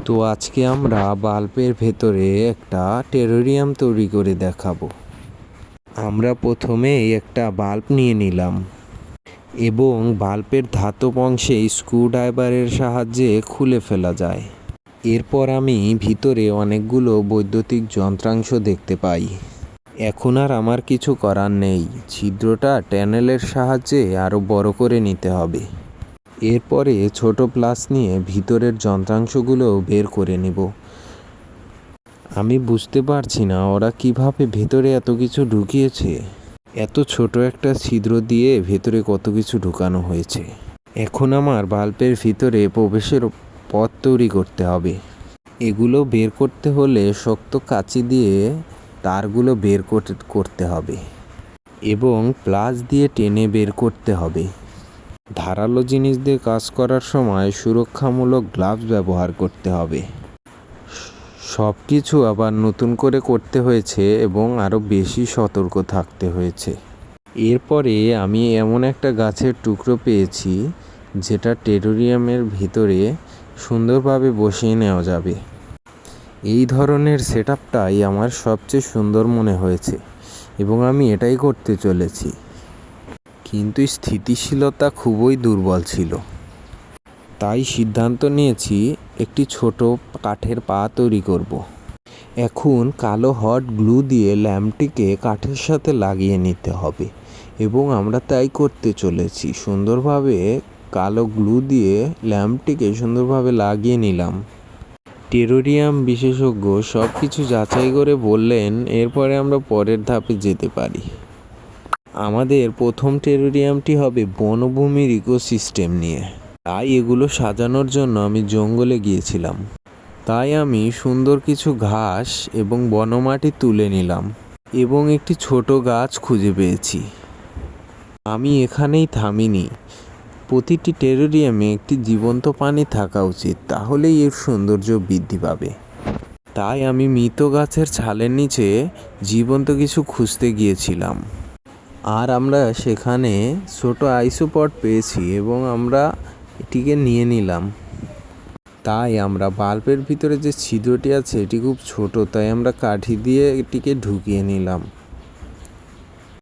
তো আজকে আমরা বাল্বের ভেতরে একটা টেরারিয়াম তৈরি করে দেখাবো। আমরা প্রথমে একটা বাল্ব নিয়ে নিলাম এবং বাল্বের ধাতব অংশে স্ক্রুড্রাইভারের সাহায্যে খুলে ফেলা যায়। এরপর আমি ভিতরে অনেকগুলো বৈদ্যুতিক যন্ত্রাংশ দেখতে পাই। এখন আর আমার কিছু করার নেই, ছিদ্রটা টানেলের সাহায্যে আরও বড় করে নিতে হবে। এরপরে ছোট প্লাস নিয়ে ভিতরের যন্ত্রাংশগুলো বের করে নিব। আমি বুঝতে পারছি না ওরা কিভাবে ভেতরে এত কিছু ঢুকিয়েছে। এত ছোট একটা ছিদ্র দিয়ে ভেতরে কত কিছু ঢুকানো হয়েছে। এখন আমার বাল্বের ভিতরে প্রবেশের পথ তৈরি করতে হবে। এগুলো বের করতে হলে শক্ত কাঁচি দিয়ে তারগুলো বের করতে হবে এবং প্লাস দিয়ে টেনে বের করতে হবে। ধারালো জিনিস দিয়ে কাজ করার সময় সুরক্ষামূলক গ্লাভস ব্যবহার করতে হবে। সব কিছু আবার নতুন করে করতে হয়েছে এবং আরও বেশি সতর্ক থাকতে হয়েছে। এরপরে আমি এমন একটা গাছের টুকরো পেয়েছি যেটা টেরারিয়ামের ভিতরে সুন্দরভাবে বসিয়ে নেওয়া যাবে। এই ধরনের সেটআপটাই আমার সবচেয়ে সুন্দর মনে হয়েছে এবং আমি এটাই করতে চলেছি। কিন্তু স্থিতিশীলতা খুবই দুর্বল ছিল, তাই সিদ্ধান্ত নিয়েছি একটি ছোট কাঠের পা তৈরি করব। এখন কালো হট গ্লু দিয়ে ল্যাম্পটিকে কাঠের সাথে লাগিয়ে নিতে হবে এবং আমরা তাই করতে চলেছি। সুন্দরভাবে কালো গ্লু দিয়ে ল্যাম্পটিকে সুন্দরভাবে লাগিয়ে নিলাম। টেরারিয়াম বিশেষজ্ঞ সব কিছু যাচাই করে বললেন এরপরে আমরা পরের ধাপে যেতে পারি। আমাদের প্রথম টেরারিয়ামটি হবে বনভূমির ইকোসিস্টেম নিয়ে। তাই এগুলো সাজানোর জন্য আমি জঙ্গলে গিয়েছিলাম। তাই আমি সুন্দর কিছু ঘাস এবং বনমাটি তুলে নিলাম এবং একটি ছোট গাছ খুঁজে পেয়েছি। আমি এখানেই থামিনি। প্রতিটি টেরারিয়ামে একটি জীবন্ত প্রাণী থাকা উচিত, তাহলেই এর সৌন্দর্য বৃদ্ধি পাবে। তাই আমি মৃত গাছের ছালের নিচে জীবন্ত কিছু খুঁজতে গিয়েছিলাম। আর আমরা সেখানে ছোট আইসোপড পেয়েছি এবং আমরা এটিকে নিয়ে নিলাম। তাই আমরা বাল্বের ভিতরে যে ছিদ্রটি আছে এটি খুব ছোট, তাই আমরা কাঠি দিয়ে এটিকে ঢুকিয়ে নিলাম।